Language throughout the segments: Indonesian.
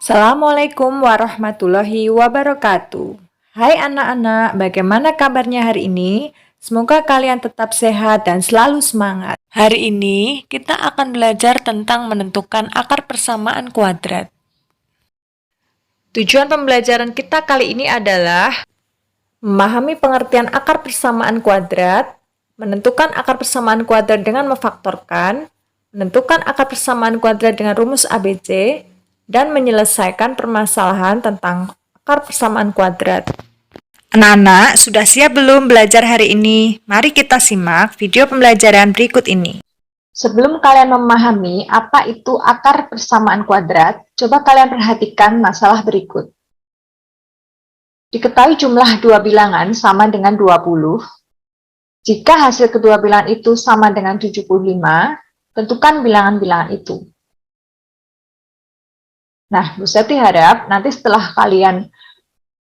Assalamualaikum warahmatullahi wabarakatuh. Hai anak-anak, bagaimana kabarnya hari ini? Semoga kalian tetap sehat dan selalu semangat. Hari ini kita akan belajar tentang menentukan akar persamaan kuadrat. Tujuan pembelajaran kita kali ini adalah memahami pengertian akar persamaan kuadrat, menentukan akar persamaan kuadrat dengan memfaktorkan, menentukan akar persamaan kuadrat dengan rumus ABC, dan menyelesaikan permasalahan tentang akar persamaan kuadrat. Anak-anak, sudah siap belum belajar hari ini? Mari kita simak video pembelajaran berikut ini. Sebelum kalian memahami apa itu akar persamaan kuadrat, coba kalian perhatikan masalah berikut. Diketahui jumlah dua bilangan sama dengan 20. Jika hasil kedua bilangan itu sama dengan 75, tentukan bilangan-bilangan itu. Nah, Bu Septi harap nanti setelah kalian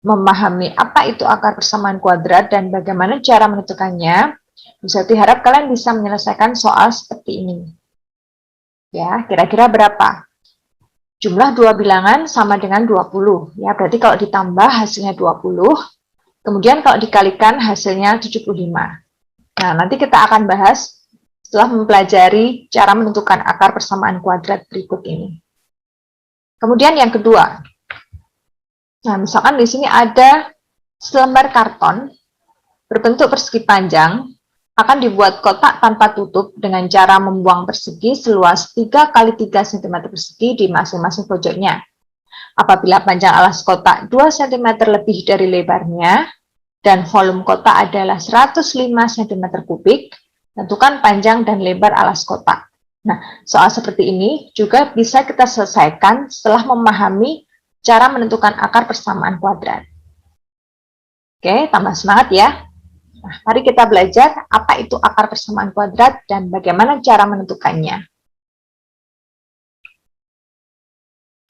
memahami apa itu akar persamaan kuadrat dan bagaimana cara menentukannya, Bu Septi harap kalian bisa menyelesaikan soal seperti ini. Ya, kira-kira berapa? Jumlah dua bilangan sama dengan 20. Ya, berarti kalau ditambah hasilnya 20, kemudian kalau dikalikan hasilnya 75. Nah, nanti kita akan bahas setelah mempelajari cara menentukan akar persamaan kuadrat berikut ini. Kemudian yang kedua, nah misalkan di sini ada selembar karton berbentuk persegi panjang, akan dibuat kotak tanpa tutup dengan cara membuang persegi seluas 3 x 3 cm persegi di masing-masing pojoknya. Apabila panjang alas kotak 2 cm lebih dari lebarnya, dan volume kotak adalah 105 cm kubik, tentukan panjang dan lebar alas kotak. Nah, soal seperti ini juga bisa kita selesaikan setelah memahami cara menentukan akar persamaan kuadrat. Oke, tambah semangat ya. Nah, mari kita belajar apa itu akar persamaan kuadrat dan bagaimana cara menentukannya.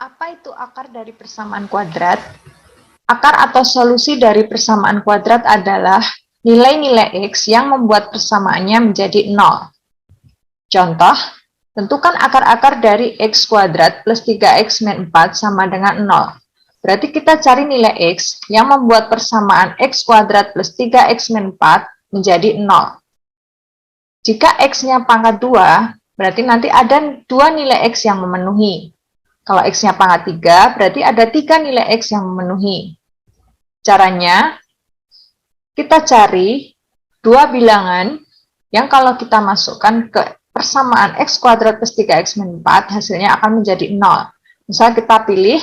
Apa itu akar dari persamaan kuadrat? Akar atau solusi dari persamaan kuadrat adalah nilai-nilai X yang membuat persamaannya menjadi 0. Contoh, tentukan akar-akar dari X kuadrat plus 3X min 4 sama dengan 0. Berarti kita cari nilai X yang membuat persamaan X kuadrat plus 3X min 4 menjadi 0. Jika X-nya pangkat 2, berarti nanti ada 2 nilai X yang memenuhi. Kalau X-nya pangkat 3, berarti ada 3 nilai X yang memenuhi. Caranya, kita cari dua bilangan yang kalau kita masukkan ke persamaan X kuadrat plus 3X min 4, hasilnya akan menjadi 0. Misal kita pilih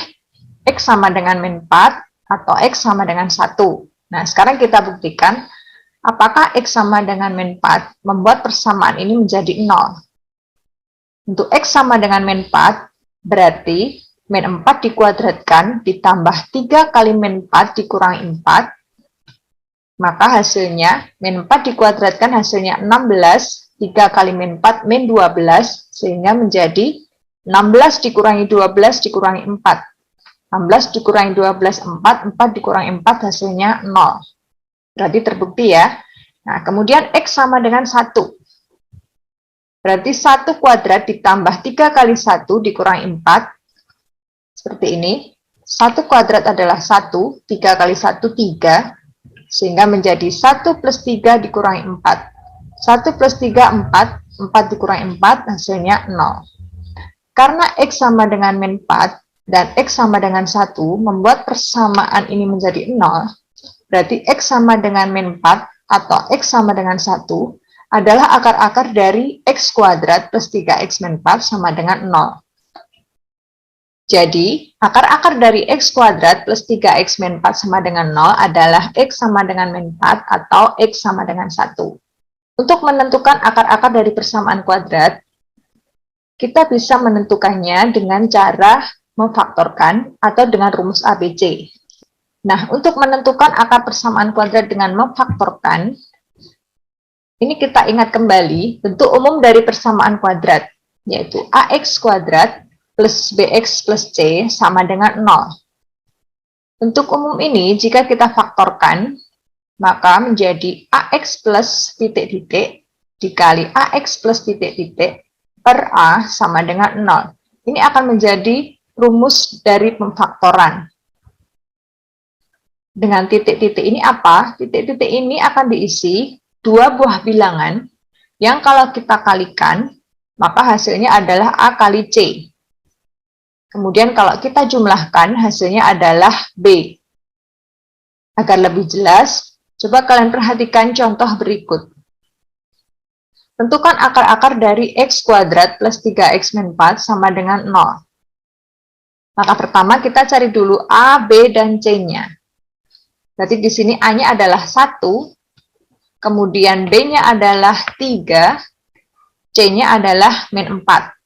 X sama dengan min 4 atau X sama dengan 1. Nah, sekarang kita buktikan apakah X sama dengan min 4 membuat persamaan ini menjadi 0. Untuk X sama dengan min 4, berarti min 4 dikuadratkan ditambah 3 kali min 4 dikurangi 4, maka hasilnya min 4 dikuadratkan hasilnya 16, 3 kali min 4 min 12, sehingga menjadi 16 dikurangi 12 dikurangi 4. 16 dikurangi 12, 4, 4 dikurangi 4 hasilnya 0. Berarti terbukti ya. Nah, kemudian X sama dengan 1. Berarti 1 kuadrat ditambah 3 kali 1 dikurangi 4. Seperti ini. 1 kuadrat adalah 1, 3 kali 1, 3. Sehingga menjadi 1 plus 3 dikurangi 4. 1 plus 3, 4. 4 dikurangi 4, hasilnya 0. Karena X sama dengan min 4 dan X sama dengan 1 membuat persamaan ini menjadi 0, berarti X sama dengan min 4 atau X sama dengan 1 adalah akar-akar dari X kuadrat plus 3X min 4 sama dengan 0. Jadi, akar-akar dari X kuadrat plus 3X min 4 sama dengan 0 adalah X sama dengan min 4 atau X sama dengan 1. Untuk menentukan akar-akar dari persamaan kuadrat, kita bisa menentukannya dengan cara memfaktorkan atau dengan rumus ABC. Nah, untuk menentukan akar persamaan kuadrat dengan memfaktorkan, ini kita ingat kembali bentuk umum dari persamaan kuadrat, yaitu AX kuadrat plus BX plus C sama dengan 0. Untuk umum ini, jika kita faktorkan, maka menjadi AX plus titik-titik dikali AX plus titik-titik per A sama dengan 0. Ini akan menjadi rumus dari pemfaktoran. Dengan titik-titik ini apa? Titik-titik ini akan diisi dua buah bilangan yang kalau kita kalikan, maka hasilnya adalah A kali C. Kemudian kalau kita jumlahkan, hasilnya adalah B. Agar lebih jelas, coba kalian perhatikan contoh berikut. Tentukan akar-akar dari x kuadrat plus 3x min 4 sama dengan 0. Maka pertama kita cari dulu A, B, dan C-nya. Berarti di sini A-nya adalah 1, kemudian B-nya adalah 3, C-nya adalah min 4.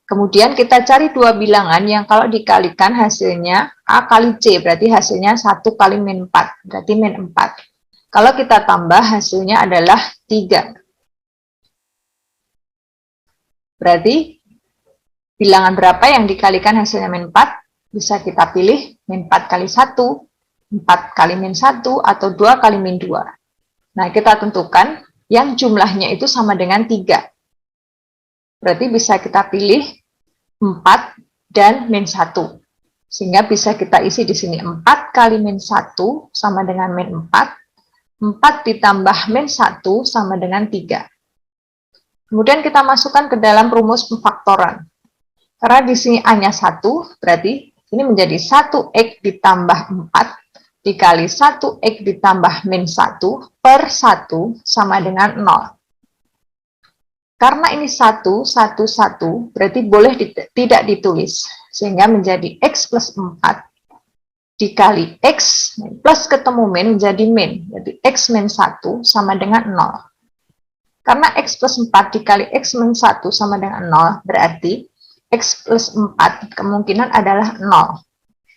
Kemudian kita cari dua bilangan yang kalau dikalikan hasilnya A kali C, berarti hasilnya 1 kali min 4, berarti min 4. Kalau kita tambah hasilnya adalah 3. Berarti bilangan berapa yang dikalikan hasilnya min 4? Bisa kita pilih min 4 kali 1, 4 kali min 1, atau 2 kali min 2. Nah, kita tentukan yang jumlahnya itu sama dengan 3. Berarti bisa kita pilih 4 dan min 1. Sehingga bisa kita isi di sini 4 kali min 1 sama dengan min 4. 4 ditambah min 1 sama dengan 3. Kemudian kita masukkan ke dalam rumus pemfaktoran. Karena di sini A-nya 1, berarti ini menjadi 1x ditambah 4 dikali 1x ditambah min 1 per 1 sama dengan 0. Karena ini 1, 1, 1, berarti boleh tidak ditulis. Sehingga menjadi x plus 4 dikali x plus ketemu min menjadi min. Jadi x min 1 sama dengan 0. Karena x plus 4 dikali x min 1 sama dengan 0, berarti x plus 4 kemungkinan adalah 0.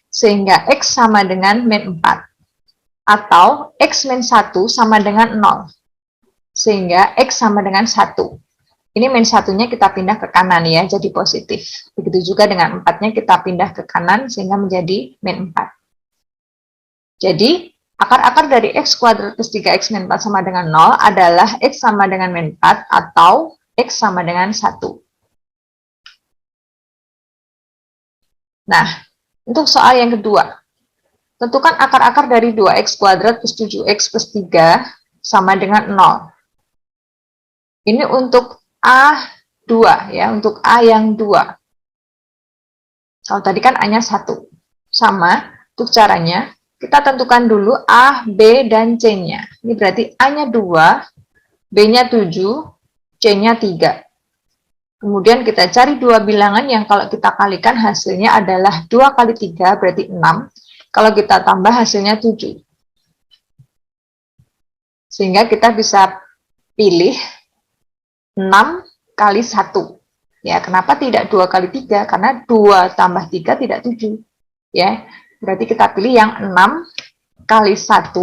Sehingga x sama dengan min 4. Atau x min 1 sama dengan 0. Sehingga x sama dengan 1. Ini min 1-nya kita pindah ke kanan ya, jadi positif. Begitu juga dengan 4-nya kita pindah ke kanan sehingga menjadi min 4. Jadi, akar-akar dari x kuadrat plus 3x min 4 sama dengan 0 adalah x sama dengan min 4 atau x sama dengan 1. Nah, untuk soal yang kedua. Tentukan akar-akar dari 2x kuadrat plus 7x plus 3 sama dengan 0. Ini untuk A2 ya, untuk A yang 2. Kalau tadi kan A-nya 1. Sama, untuk caranya, kita tentukan dulu A, B, dan C-nya. Ini berarti A-nya 2, B-nya 7, C-nya 3. Kemudian kita cari dua bilangan yang kalau kita kalikan hasilnya adalah 2 kali 3, berarti 6. Kalau kita tambah hasilnya 7. Sehingga kita bisa pilih 6 kali 1. Ya, kenapa tidak 2 kali 3? Karena 2 tambah 3 tidak 7. Ya, berarti kita pilih yang 6 kali 1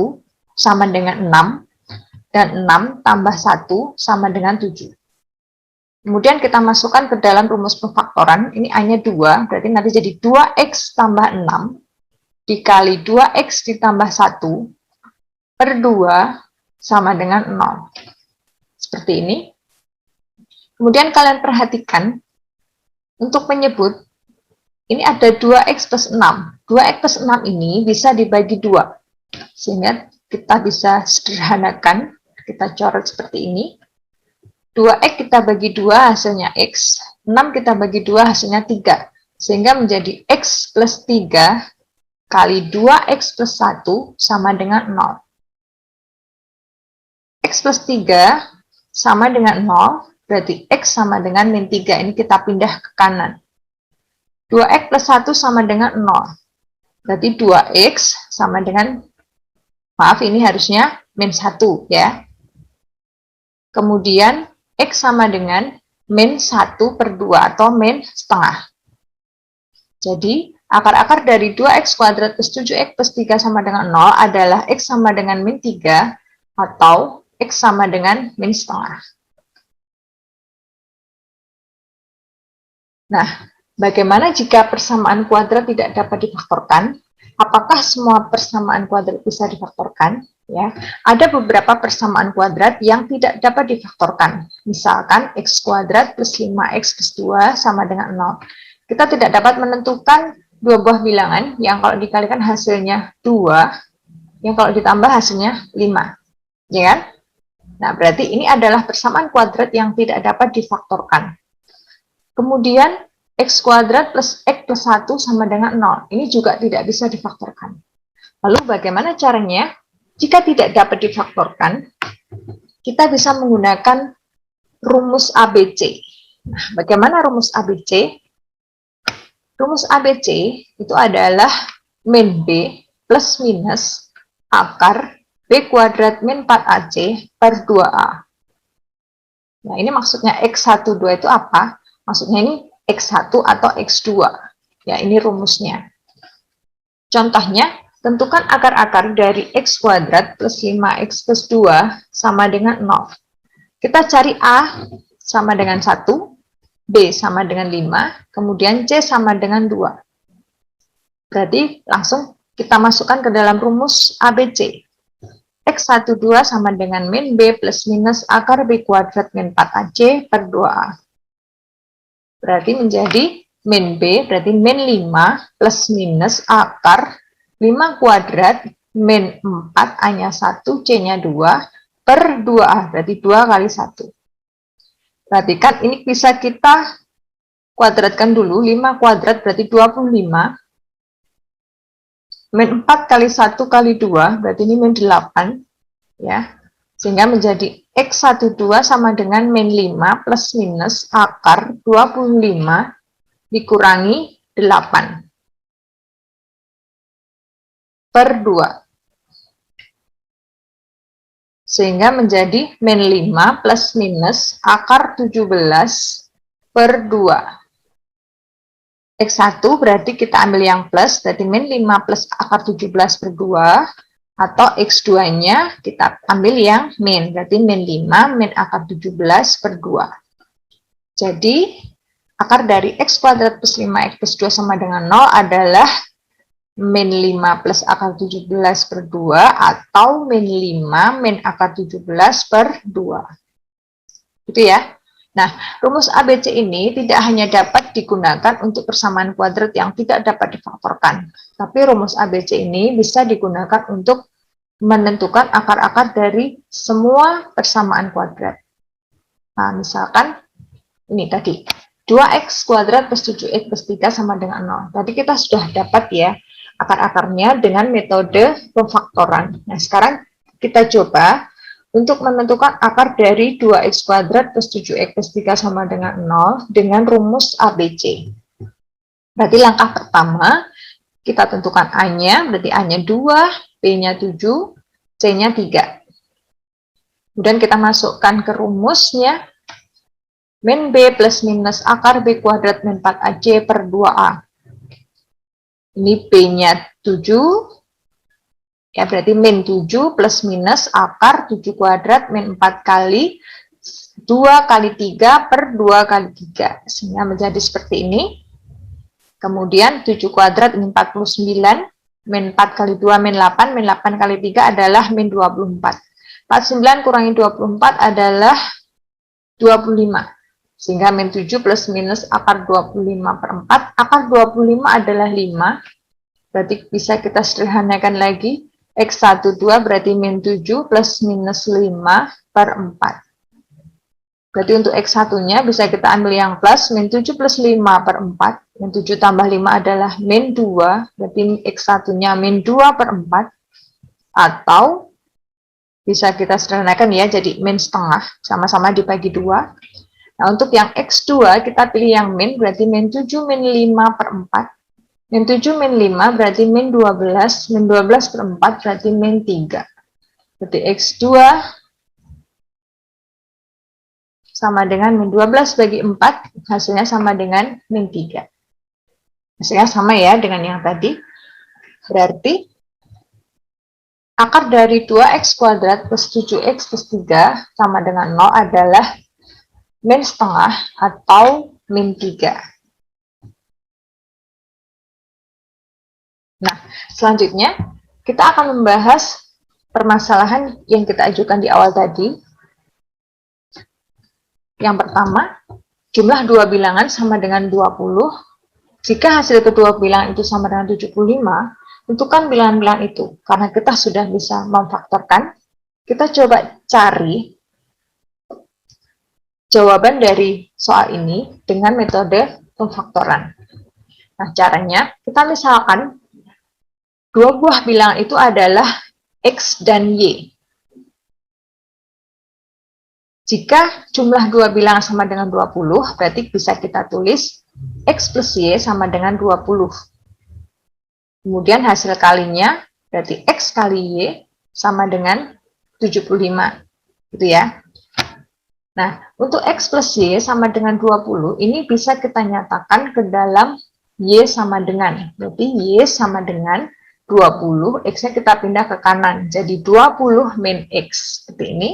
sama dengan 6. Dan 6 tambah 1 sama dengan 7. Kemudian kita masukkan ke dalam rumus pemfaktoran. Ini A-nya 2, berarti nanti jadi 2x tambah 6 dikali 2x ditambah 1 per 2 sama dengan 0. Seperti ini. Kemudian kalian perhatikan, untuk menyebut, ini ada 2x plus 6. 2x plus 6 ini bisa dibagi 2. Sehingga kita bisa sederhanakan, kita coret seperti ini. 2x kita bagi 2 hasilnya x, 6 kita bagi 2 hasilnya 3. Sehingga menjadi x plus 3 kali 2x plus 1 sama dengan 0. X plus 3 sama dengan 0. Berarti X sama dengan min 3. Ini kita pindah ke kanan. 2X plus 1 sama dengan 0. Berarti 2X sama dengan, maaf ini harusnya min 1 ya. Kemudian X sama dengan min 1 per 2 atau min setengah. Jadi akar-akar dari 2X kuadrat plus 7X plus 3 sama dengan 0 adalah X sama dengan min 3 atau X sama dengan min setengah. Nah, bagaimana jika persamaan kuadrat tidak dapat difaktorkan? Apakah semua persamaan kuadrat bisa difaktorkan? Ya, ada beberapa persamaan kuadrat yang tidak dapat difaktorkan. Misalkan x kuadrat plus 5x plus 2 sama dengan 0. kita tidak dapat menentukan dua buah bilangan yang kalau dikalikan hasilnya 2, yang kalau ditambah hasilnya 5. Ya kan? Nah, berarti ini adalah persamaan kuadrat yang tidak dapat difaktorkan. Kemudian, x kuadrat plus x plus 1 sama dengan 0. Ini juga tidak bisa difaktorkan. Lalu bagaimana caranya? Jika tidak dapat difaktorkan, kita bisa menggunakan rumus ABC. Nah, bagaimana rumus ABC? Rumus ABC itu adalah min B plus minus akar B kuadrat min 4AC per 2A. Nah, ini maksudnya X12 itu apa? Maksudnya ini X1 atau X2. Ya, ini rumusnya. Contohnya, tentukan akar-akar dari X kuadrat plus 5X plus 2 sama dengan 0. Kita cari A sama dengan 1, B sama dengan 5, kemudian C sama dengan 2. Berarti langsung kita masukkan ke dalam rumus ABC. X12 sama dengan min B plus minus akar B kuadrat min 4AC per 2A. Berarti menjadi min B, berarti min 5 plus minus akar 5 kuadrat min 4 A-nya 1, C-nya 2 per 2A, berarti 2 kali 1. Perhatikan, ini bisa kita kuadratkan dulu, 5 kuadrat berarti 25. Min 4 kali 1 kali 2, berarti ini min 8. Ya, sehingga menjadi X12 sama dengan min 5 plus minus akar 25 dikurangi 8 per 2. Sehingga menjadi min 5 plus minus akar 17 per 2. X1 berarti kita ambil yang plus, berarti min 5 plus akar 17 per 2. Atau X2-nya kita ambil yang min, berarti min 5 min akar 17 per 2. Jadi, akar dari X kuadrat plus 5X plus 2 sama dengan 0 adalah min 5 plus akar 17 per 2 atau min 5 min akar 17 per 2. Gitu ya. Nah, rumus ABC ini tidak hanya dapat digunakan untuk persamaan kuadrat yang tidak dapat difaktorkan, tapi rumus ABC ini bisa digunakan untuk menentukan akar-akar dari semua persamaan kuadrat. Nah, misalkan ini tadi, 2x kuadrat plus 7x plus 3 sama dengan 0. Tadi kita sudah dapat ya akar-akarnya dengan metode pemfaktoran. Nah, sekarang kita coba untuk menentukan akar dari 2x kuadrat plus 7x plus 3 sama dengan 0 dengan rumus ABC. Berarti langkah pertama, kita tentukan A-nya, berarti A-nya 2, B-nya 7, C-nya 3. Kemudian kita masukkan ke rumusnya, min B plus minus akar B kuadrat min 4AC per 2A. Ini B-nya 7, ya berarti min 7 plus minus akar 7 kuadrat min 4 kali 2 kali 3 per 2 kali 3. Sehingga menjadi seperti ini. Kemudian 7 kuadrat min 49, min 4 kali 2 min 8, min 8 kali 3 adalah min 24. 49 kurangi 24 adalah 25. Sehingga min 7 plus minus akar 25 per 4, akar 25 adalah 5. Berarti bisa kita sederhanakan lagi, X12 berarti min 7 plus minus 5 per 4. Berarti untuk X1-nya bisa kita ambil yang plus, min 7 plus 5 per 4. Min 7 tambah 5 adalah min 2, berarti X1-nya min 2 per 4. Atau bisa kita sederhanakan ya, jadi min setengah, sama-sama dibagi 2. Nah, untuk yang X2, kita pilih yang min, berarti min 7 min 5 per 4. Min 7 min 5 berarti min 12, min 12 per 4 berarti min 3. Berarti X2 sama dengan min 12 bagi 4, hasilnya sama dengan min 3. Hasilnya sama ya dengan yang tadi. Berarti akar dari 2x kuadrat plus 7x plus 3 sama dengan 0 adalah min setengah atau min 3. Nah, selanjutnya kita akan membahas permasalahan yang kita ajukan di awal tadi. Yang pertama, jumlah dua bilangan sama dengan 20. Jika hasil kedua bilangan itu sama dengan 75, tentukan bilangan-bilangan itu. Karena kita sudah bisa memfaktorkan, kita coba cari jawaban dari soal ini dengan metode pemfaktoran. Nah, caranya, kita misalkan dua buah bilangan itu adalah X dan Y. Jika jumlah dua bilangan sama dengan 20, berarti bisa kita tulis X plus Y sama dengan 20. Kemudian hasil kalinya, berarti X kali Y sama dengan 75. Gitu ya. Nah, untuk X plus Y sama dengan 20, ini bisa kita nyatakan ke dalam Y sama dengan. Berarti Y sama dengan 20, X-nya kita pindah ke kanan. Jadi 20 min X. Seperti ini.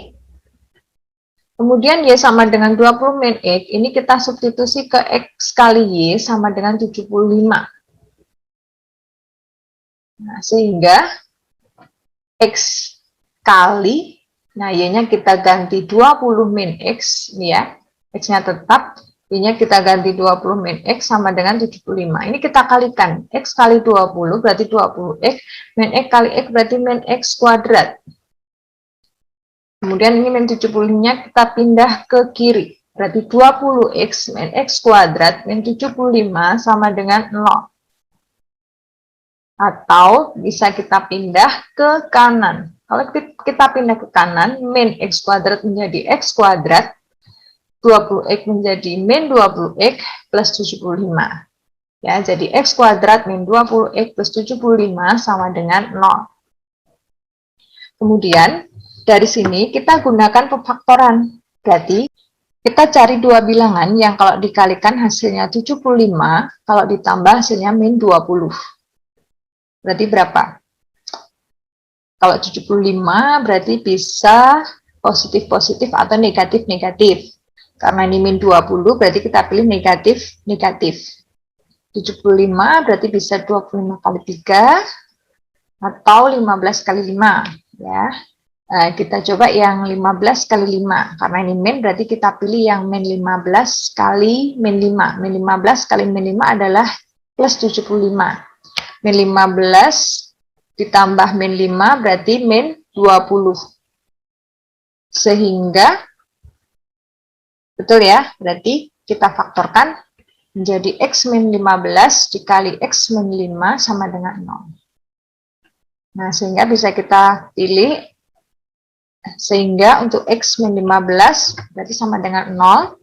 Kemudian Y sama dengan 20 min X, ini kita substitusi ke X kali Y sama dengan 75. Nah, sehingga X kali, nah Y-nya kita ganti 20 min X, ini ya, X-nya tetap, Y-nya kita ganti 20 min X sama dengan 75. Ini kita kalikan, X kali 20 berarti 20X, min X kali X berarti min X kuadrat. Kemudian ini min 75-nya kita pindah ke kiri. Berarti 20x min x kuadrat min 75 sama dengan 0. Atau bisa kita pindah ke kanan. Kalau kita pindah ke kanan, min x kuadrat menjadi x kuadrat, 20x menjadi min 20x plus 75. Ya, jadi x kuadrat min 20x plus 75 sama dengan 0. Kemudian, dari sini kita gunakan pemfaktoran. Berarti kita cari dua bilangan yang kalau dikalikan hasilnya 75, kalau ditambah hasilnya min 20. Berarti berapa? Kalau 75 berarti bisa positif-positif atau negatif-negatif. Karena ini min 20 berarti kita pilih negatif-negatif. 75 berarti bisa 25 kali 3 atau 15 kali 5. Ya. Kita coba yang 15 kali 5, karena ini min berarti kita pilih yang min 15 kali min 5. Min 15 kali min 5 adalah plus 75. Min 15 ditambah min 5 berarti min 20. Sehingga, betul ya, berarti kita faktorkan menjadi X min 15 dikali X min 5 sama dengan 0. Nah, sehingga bisa kita pilih. Sehingga untuk X min 15 berarti sama dengan 0.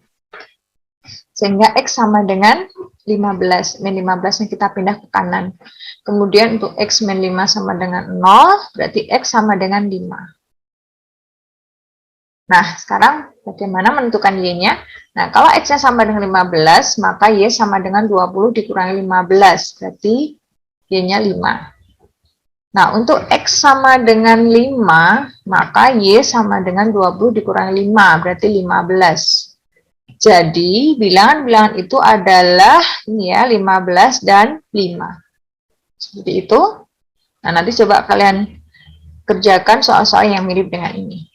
Sehingga X sama dengan 15. Min 15-nya kita pindah ke kanan. Kemudian untuk X min 5 sama dengan 0, berarti X sama dengan 5. Nah, sekarang bagaimana menentukan Y-nya? Nah, kalau X-nya sama dengan 15, maka Y sama dengan 20 dikurangi 15. Berarti Y-nya 5. Nah, untuk X sama dengan 5, maka Y sama dengan 20 dikurangi 5, berarti 15. Jadi, bilangan-bilangan itu adalah ini ya, 15 dan 5. Seperti itu. Nah, nanti coba kalian kerjakan soal-soal yang mirip dengan ini.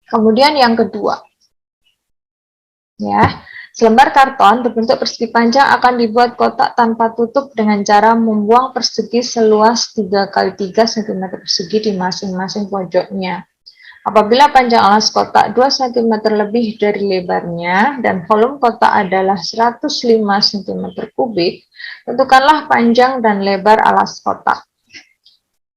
Kemudian yang kedua. Ya. Selembar karton berbentuk persegi panjang akan dibuat kotak tanpa tutup dengan cara membuang persegi seluas 3 x 3 cm persegi di masing-masing pojoknya. Apabila panjang alas kotak 2 cm lebih dari lebarnya dan volume kotak adalah 105 cm kubik, tentukanlah panjang dan lebar alas kotak.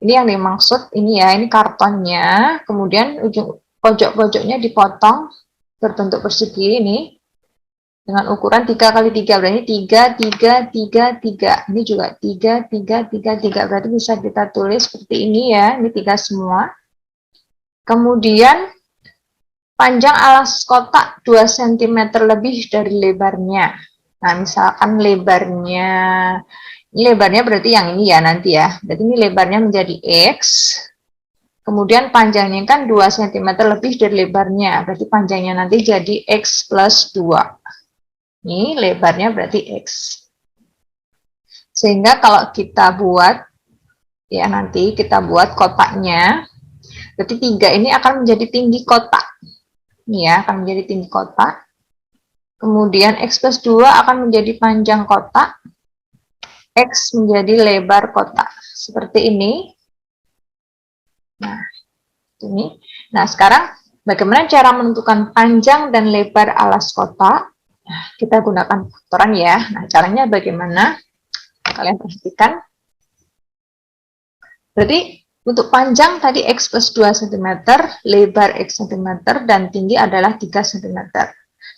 Ini yang dimaksud, ini ya, ini kartonnya, kemudian ujung pojok-pojoknya dipotong berbentuk persegi ini. Dengan ukuran 3 x 3, berarti 3, 3, 3, 3. Ini juga 3, 3, 3, 3. Berarti bisa kita tulis seperti ini ya. Ini 3 semua. Kemudian, panjang alas kotak 2 cm lebih dari lebarnya. Nah, misalkan lebarnya, ini lebarnya berarti yang ini ya nanti ya. Berarti ini lebarnya menjadi X. Kemudian panjangnya kan 2 cm lebih dari lebarnya. Berarti panjangnya nanti jadi X plus 2. Ini lebarnya berarti X. Sehingga kalau kita buat, ya nanti kita buat kotaknya, berarti 3 ini akan menjadi tinggi kotak. Ini ya, akan menjadi tinggi kotak. Kemudian X plus 2 akan menjadi panjang kotak, X menjadi lebar kotak. Seperti ini. Nah, ini. Nah, sekarang bagaimana cara menentukan panjang dan lebar alas kotak? Nah, kita gunakan faktoran ya. Nah, caranya bagaimana? Kalian perhatikan. Berarti untuk panjang tadi X plus 2 cm, lebar X cm, dan tinggi adalah 3 cm.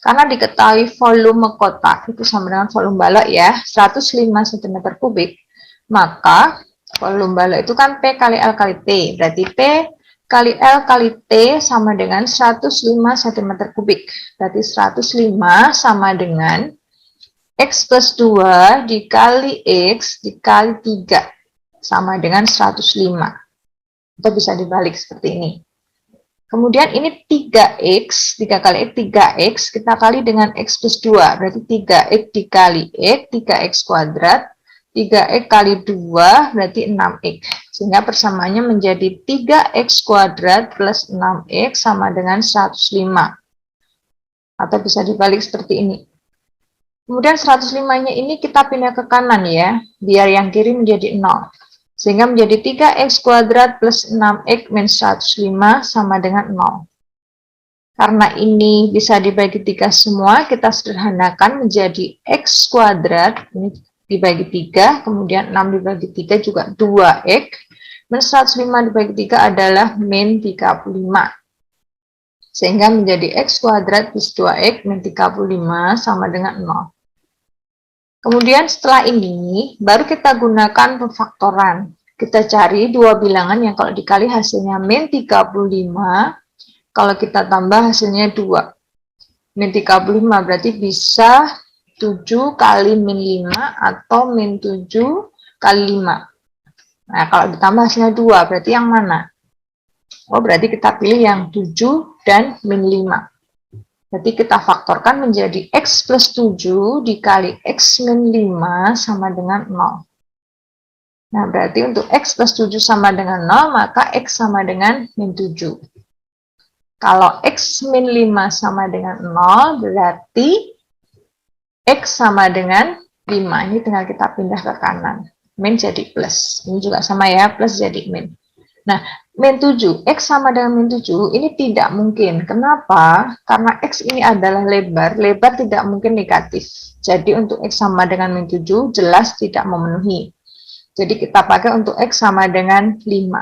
Karena diketahui volume kotak itu sama dengan volume balok ya, 105 cm3, maka volume balok itu kan P kali L kali T. Berarti P kali L kali T sama dengan 105 cm3. Berarti 105 sama dengan X plus 2 dikali X dikali 3 sama dengan 105. Atau bisa dibalik seperti ini. Kemudian ini 3X, 3 kali X, 3X, kita kali dengan X plus 2, berarti 3X dikali X, 3X kuadrat, 3X kali 2, berarti 6X. Sehingga persamaannya menjadi 3X kuadrat plus 6X sama dengan 105. Atau bisa dibalik seperti ini. Kemudian 105-nya ini kita pindah ke kanan ya, biar yang kiri menjadi 0. Sehingga menjadi 3X kuadrat plus 6X min 105 sama dengan 0. Karena ini bisa dibagi 3 semua, kita sederhanakan menjadi X kuadrat, ini dibagi 3, kemudian 6 dibagi 3 juga 2X, min 105 dibagi 3 adalah min 35. Sehingga menjadi X kuadrat plus 2X min 35 sama dengan 0. Kemudian setelah ini, baru kita gunakan pemfaktoran. Kita cari dua bilangan yang kalau dikali hasilnya min 35, kalau kita tambah hasilnya 2. Min 35 berarti bisa 7 kali min 5 atau min 7 kali 5. Nah, kalau ditambah hasilnya 2, berarti yang mana? Oh, berarti kita pilih yang 7 dan min 5. Berarti kita faktorkan menjadi X plus 7 dikali X min 5 sama dengan 0. Nah, berarti untuk X plus 7 sama dengan 0, maka X sama dengan min 7. Kalau X min 5 sama dengan 0, berarti X sama dengan 5. Ini tinggal kita pindah ke kanan. Min jadi plus. Ini juga sama ya, plus jadi min. Nah, min 7, X sama dengan min 7, ini tidak mungkin. Kenapa? Karena X ini adalah lebar, lebar tidak mungkin negatif. Jadi untuk X sama dengan min 7, jelas tidak memenuhi. Jadi kita pakai untuk X sama dengan 5.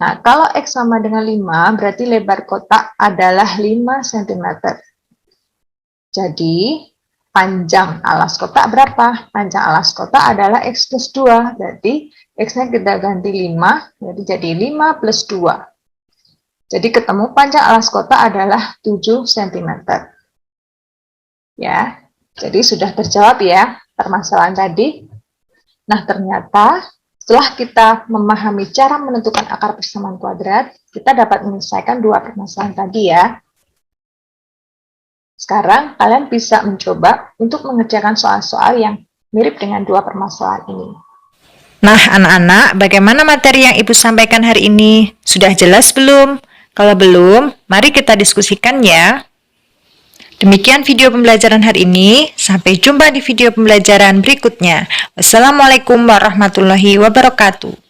Nah, kalau X sama dengan 5, berarti lebar kotak adalah 5 cm. Jadi, panjang alas kotak berapa? Panjang alas kotak adalah X plus 2, berarti X-nya kita ganti 5, jadi 5 plus 2. Jadi ketemu panjang alas kotak adalah 7 cm. Ya, jadi sudah terjawab ya permasalahan tadi. Nah, ternyata setelah kita memahami cara menentukan akar persamaan kuadrat, kita dapat menyelesaikan dua permasalahan tadi ya. Sekarang kalian bisa mencoba untuk mengerjakan soal-soal yang mirip dengan dua permasalahan ini. Nah, anak-anak, bagaimana materi yang Ibu sampaikan hari ini? Sudah jelas belum? Kalau belum, mari kita diskusikan ya. Demikian video pembelajaran hari ini. Sampai jumpa di video pembelajaran berikutnya. Wassalamualaikum warahmatullahi wabarakatuh.